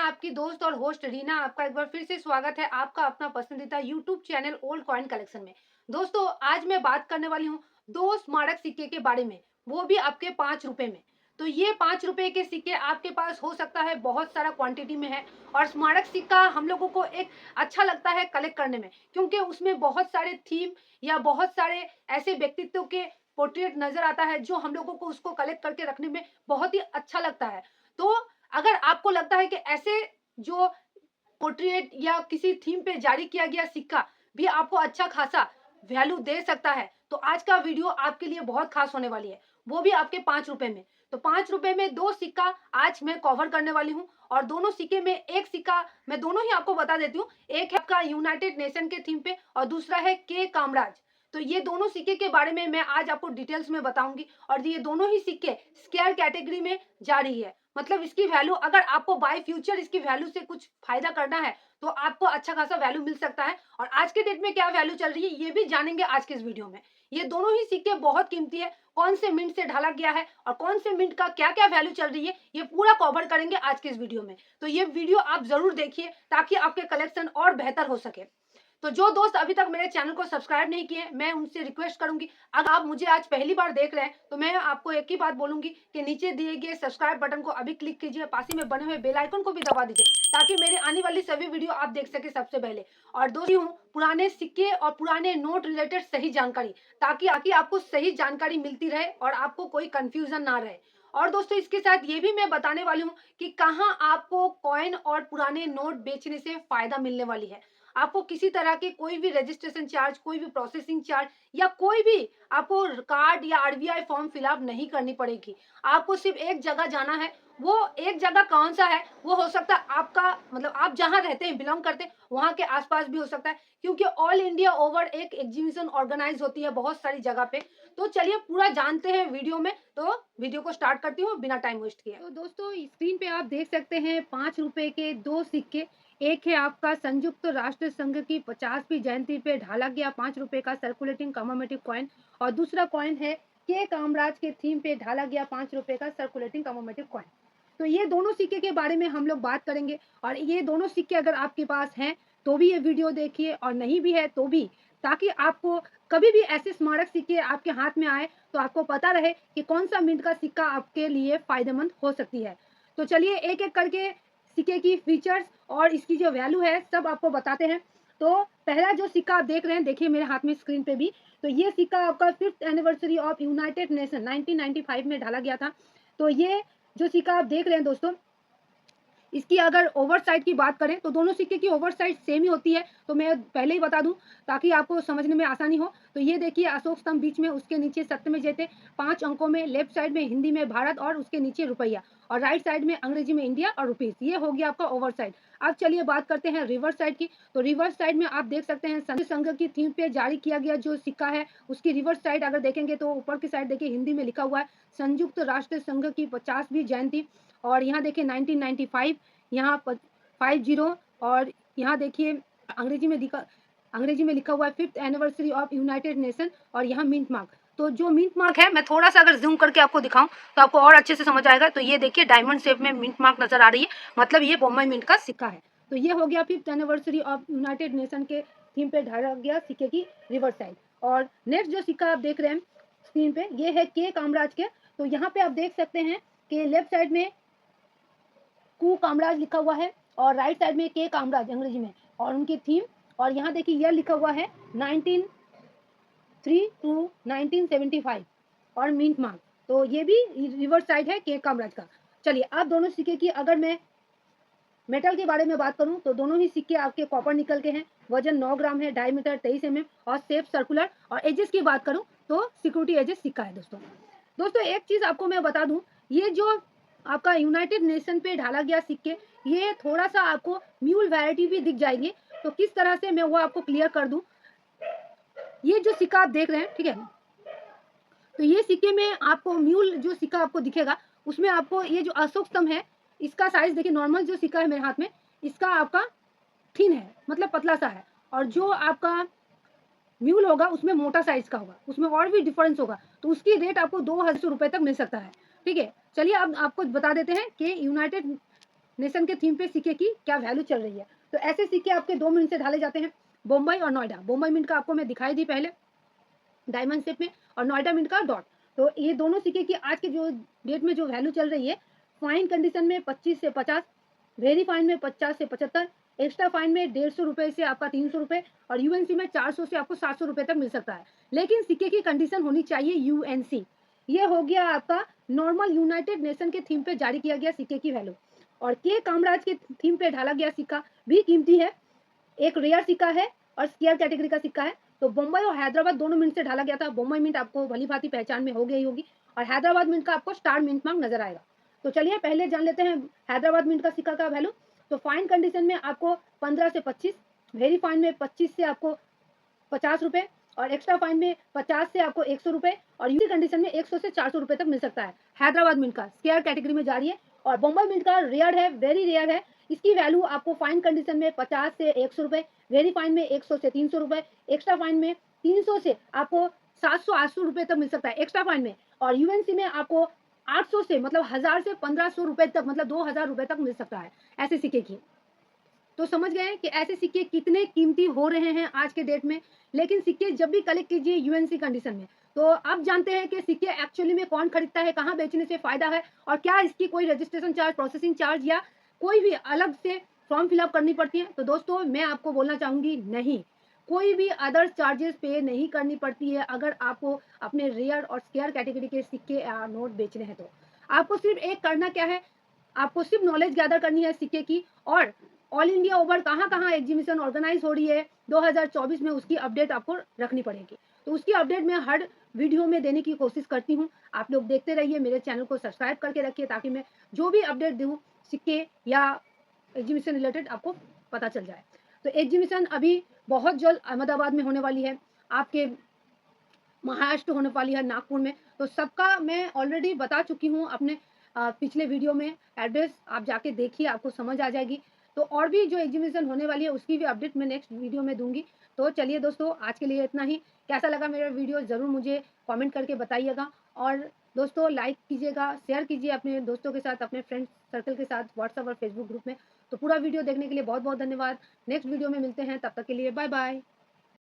आपकी दोस्त और होस्ट रीना। आपका एक बार फिर से स्वागत है आपका अपना पसंदीदा YouTube channel old coin collection में। दोस्तों, आज मैं बात करने वाली हूँ दो स्मारक सिक्के के बारे में, वो भी आपके 5 रुपए में। तो ये 5 रुपए के सिक्के आपके पास हो सकता है बहुत सारा क्वांटिटी में है। और स्मारक सिक्का हम लोगों को एक अच्छा लगता है कलेक्ट करने में, क्योंकि उसमें बहुत सारे थीम या बहुत सारे ऐसे व्यक्तित्व के पोर्ट्रेट नजर आता है, जो हम लोगों को उसको कलेक्ट करके रखने में बहुत ही अच्छा लगता है। तो अगर आपको लगता है कि ऐसे जो पोर्ट्रेट या किसी थीम पे जारी किया गया सिक्का भी आपको अच्छा खासा वैल्यू दे सकता है, तो आज का वीडियो आपके लिए बहुत खास होने वाली है, वो भी आपके 5 रुपए में। तो 5 रुपए में दो सिक्का आज मैं कवर करने वाली हूँ। और दोनों सिक्के में एक सिक्का मैं दोनों ही आपको बता देती हूँ। एक है आपका यूनाइटेड नेशन के थीम पे और दूसरा है के कामराज। तो ये दोनों सिक्के के बारे में मैं आज आपको डिटेल्स में बताऊंगी। और ये दोनों ही सिक्के स्क्वायर कैटेगरी में जा रही है, मतलब इसकी वैल्यू अगर आपको बाय फ्यूचर इसकी वैल्यू से कुछ फायदा करना है तो आपको अच्छा खासा वैल्यू मिल सकता है। और आज के डेट में क्या वैल्यू चल रही है ये भी जानेंगे आज के इस वीडियो में। ये दोनों ही सिक्के बहुत कीमती है, कौन से मिंट से ढाला गया है और कौन से मिंट का क्या क्या वैल्यू चल रही है, ये पूरा कवर करेंगे आज के इस वीडियो में। तो ये वीडियो आप जरूर देखिए ताकि आपके कलेक्शन और बेहतर हो सके। तो जो दोस्त अभी तक मेरे चैनल को सब्सक्राइब नहीं किए, मैं उनसे रिक्वेस्ट करूंगी, अगर आप मुझे आज पहली बार देख रहे हैं तो मैं आपको एक ही बात बोलूंगी कि नीचे दिए गए सब्सक्राइब बटन को अभी क्लिक कीजिए, पास ही में बने हुए बेल आइकन को भी दबा दीजिए ताकि मेरे आने वाली सभी वीडियो आप देख सके सबसे पहले। और दोस्तों, पुराने सिक्के और पुराने नोट रिलेटेड सही जानकारी, ताकि आपको सही जानकारी मिलती रहे और आपको कोई कंफ्यूजन ना रहे। और दोस्तों, इसके साथ ये भी मैं बताने वाली हूँ कि कहाँ आपको कॉइन और पुराने नोट बेचने से फायदा मिलने वाली है। आपको किसी तरह के कोई भी रजिस्ट्रेशन चार्ज, कोई भी प्रोसेसिंग चार्ज या कोई भी आपको कार्ड या आरबीआई फॉर्म फिलअप नहीं करनी पड़ेगी। आपको सिर्फ एक जगह जाना है। वो एक जगह कौन सा है, वो हो सकता है आपका, मतलब आप जहां रहते हैं, बिलोंग करते हैं, वहां के आसपास भी हो सकता है, क्योंकि ऑल इंडिया ओवर एक एग्जीबिशन ऑर्गेनाइज होती है बहुत सारी जगह पे। तो चलिए पूरा जानते हैं वीडियो में। तो वीडियो को स्टार्ट करती हूँ बिना टाइम वेस्ट किए। तो दोस्तों, स्क्रीन पे आप देख सकते हैं 5 रुपए के दो सिक्के। एक है आपका संयुक्त राष्ट्र संघ की 50वीं जयंती पे ढाला गया 5 रुपए का सर्कुलेटिंग कमोमेटिव कॉइन, और दूसरा कॉइन है के कामराज के थीम पे ढाला गया 5 रुपए का सर्कुलेटिंग कमोमेटिव कॉइन। तो ये दोनों सिक्के के बारे में हम लोग बात करेंगे। और ये दोनों सिक्के अगर आपके पास हैं तो भी ये वीडियो देखिए, और नहीं भी है तो भी, ताकि आपको कभी भी ऐसे स्मारक सिक्के आपके हाथ में आए तो आपको पता रहे कि कौन सा मिंट का सिक्का आपके लिए फायदेमंद हो सकती है। तो चलिए एक एक करके सिक्के की फीचर्स और इसकी जो वैल्यू है सब आपको बताते हैं। तो पहला जो सिक्का आप देख रहे हैं, देखिए मेरे हाथ में स्क्रीन पे भी, तो ये सिक्का आपका 5th anniversary of United nation 1995 में डाला गया था। तो ये जो सिक्का आप देख रहे हैं दोस्तों, इसकी अगर ओवर साइड की बात करें तो दोनों सिक्के की ओवर साइड सेम ही होती है। तो मैं पहले ही बता दूं ताकि आपको समझने में आसानी हो। तो ये देखिए अशोक स्तंभ बीच में, उसके नीचे सत्यमेव जयते 5 अंकों में, लेफ्ट साइड में हिंदी में भारत और उसके नीचे रुपया, और राइट साइड में अंग्रेजी में इंडिया और रुपीस। ये हो गया आपका ओवर साइड। अब चलिए बात करते हैं रिवर्स साइड की। तो रिवर्स साइड में आप देख सकते हैं संघ संघ की थीम पे जारी किया गया जो सिक्का है, उसकी रिवर्स साइड अगर देखेंगे तो ऊपर की साइड देखिए हिंदी में लिखा हुआ है संयुक्त राष्ट्र संघ की 50वीं जयंती। और यहाँ देखिए 1995, यहाँ 50, और यहाँ देखिए अंग्रेजी में लिखा हुआ है 5th anniversary of United nation, और यहाँ मिंट मार्क। तो जो मिंट मार्क है, मैं थोड़ा सा अगर जूम करके आपको दिखाऊं तो आपको और अच्छे से समझ आएगा। तो ये देखिए डायमंड शेप में मिंट मार्क नजर आ रही है, मतलब ये बॉम्बे मिंट का सिक्का है। तो ये हो गया 5th anniversary of United nation के थीम पे ढाला गया सिक्के की रिवर्स साइड। और नेक्स्ट जो सिक्का आप देख रहे हैं स्क्रीन पे, ये है के कामराज के। तो यहाँ पे आप देख सकते हैं कि लेफ्ट साइड में कू कामराज लिखा हुआ है और राइट साइड में के कामराज अंग्रेजी में, और उनकी थीम, और यहाँ देखिए ईयर लिखा हुआ है 1903 टू 1975 और मिंट मार्क। तो ये भी रिवर्स साइड है के कामराज का। चलिए अब दोनों सिक्के की अगर मैं मेटल के बारे में बात करूं तो दोनों ही सिक्के आपके कॉपर निकल के हैं। वजन 9 ग्राम है, डायमीटर 23 mm और शेप सर्कुलर। और एजेस की बात करूं तो सिक्योरिटी एजेस सिक्का है दोस्तों। दोस्तों एक चीज आपको मैं बता दूं, ये जो आपका यूनाइटेड नेशन पे ढाला गया सिक्के, ये थोड़ा सा आपको म्यूल वैरायटी भी दिख जाएंगे। तो किस तरह से मैं वो आपको क्लियर कर दूं। ये जो सिक्का आप देख रहे हैं, ठीक है, तो ये सिक्के में आपको म्यूल जो सिक्का आपको दिखेगा उसमें आपको ये जो अशोक स्तंभ है, इसका साइज देखिए, नॉर्मल जो सिक्का है मेरे हाथ में, इसका आपका थिन है, मतलब पतला सा है। और जो आपका म्यूल होगा उसमें मोटा साइज का होगा, उसमें और भी डिफरेंस होगा। तो उसकी रेट आपको 2,000 रुपए तक मिल सकता है। ठीक है, चलिए अब आपको बता देते हैं कि यूनाइटेड नेशन के थीम पे सिक्के की क्या वैल्यू चल रही है। तो ऐसे सिक्के आपके 2 मिनट से ढाले जाते हैं, बम्बई और नोएडा। बम्बई मिंट का आपको मैं दिखाई दी पहले डायमंड शेप में, और नोएडा मिंट का डॉट। तो ये दोनों सिक्के की आज के जो डेट में जो वैल्यू चल रही है, फाइन कंडीशन में 25 से 50, वेरी फाइन में 50 से 75, एक्स्ट्रा फाइन में 150 रुपए से आपका 300 रुपए, और यूएनसी में 400 से आपको 700 रुपए तक मिल सकता है। लेकिन सिक्के की कंडीशन होनी चाहिए यूएनसी। ये हो गया आपका नॉर्मल यूनाइटेड नेशन के थीम पे जारी किया गया सिक्के की वैल्यू। और के कामराज के थीम पे ढाला गया सिक्का भी कीमती है, एक रेयर सिक्का है और स्केयर कैटेगरी का सिक्का है। तो बम्बई और हैदराबाद दोनों मिंट से ढाला गया था। बम्बई मिंट आपको भली-भांति पहचान में हो गई होगी, और हैदराबाद मिंट का आपको स्टार मिंट मार्क नज़र आएगा। तो चलिए पहले जान लेते हैं हैदराबाद मिंट का सिक्का का वैल्यू। तो फाइन कंडीशन में आपको 15 से 25, वेरी फाइन में 25 से आपको 50 रुपए, और एक्स्ट्रा फाइन में 50 से आपको 100 रुपए, और यूसी कंडीशन में 100 से 400 रुपए तक मिल सकता है। हैदराबाद मिंट का स्केयर कैटेगरी में जारी है, और बम्बई मिंट का रेयर है, वेरी रेयर है। इसकी वैल्यू आपको फाइन कंडीशन में 50 से 100 रुपए, वेरी फाइन में 100 से 300 रुपए, एक्स्ट्रा फाइन में 300 से आपको 700-800 रुपए तक मिल सकता है एक्स्ट्रा फाइन में, और यूएनसी में आपको 800 से मतलब 1000 से 1500 रुपए तक मतलब 2000 रुपए तक मिल सकता है ऐसे सिक्के की। तो समझ गए कि ऐसे सिक्के कितने कीमती हो रहे हैं आज के डेट में। लेकिन सिक्के जब भी कलेक्ट कीजिए यूएनसी कंडीशन में। तो आप जानते हैं कि सिक्के एक्चुअली में कौन खरीदता है, कहाँ बेचने से फ़ायदा है, और क्या इसकी कोई रजिस्ट्रेशन चार्ज, प्रोसेसिंग चार्ज या कोई भी अलग से फॉर्म फिल अप करनी पड़ती है? तो दोस्तों मैं आपको बोलना चाहूँगी नहीं, कोई भी अदर्स चार्जेस पे नहीं करनी पड़ती है अगर आपको अपने रेयर और स्केयर कैटेगरी के सिक्के या नोट बेचने हैं तो। आपको सिर्फ़ एक करना क्या है, आपको सिर्फ नॉलेज गैदर करनी है सिक्के की, और ऑल इंडिया ओवर कहाँ-कहाँ एग्जीबिशन ऑर्गेनाइज हो रही है 2024 में, उसकी अपडेट आपको रखनी पड़ेगी। तो उसकी अपडेट मैं हर वीडियो में देने की कोशिश करती हूँ। आप लोग देखते रहिए, मेरे चैनल को सब्सक्राइब करके रखिए ताकि मैं जो भी अपडेट दूँ सिक्के या एग्जीबिशन रिलेटेड आपको पता चल जाए। तो एग्जीबिशन अभी बहुत जल्द अहमदाबाद में होने वाली है, आपके महाराष्ट्र होने वाली है नागपुर में। तो सबका मैं ऑलरेडी बता चुकी हूँ अपने पिछले वीडियो में एड्रेस, आप जाके देखिए आपको समझ आ जाएगी। तो और भी जो एग्जीबिशन होने वाली है उसकी भी अपडेट मैं नेक्स्ट वीडियो में दूँगी। तो चलिए दोस्तों आज के लिए इतना ही। कैसा लगा मेरा वीडियो ज़रूर मुझे कमेंट करके बताइएगा, और दोस्तों लाइक कीजिएगा, शेयर कीजिए अपने दोस्तों के साथ, अपने फ्रेंड्स सर्कल के साथ व्हाट्सएप और फेसबुक ग्रुप में। तो पूरा वीडियो देखने के लिए बहुत-बहुत धन्यवाद। नेक्स्ट वीडियो में मिलते हैं, तब तक के लिए बाय-बाय।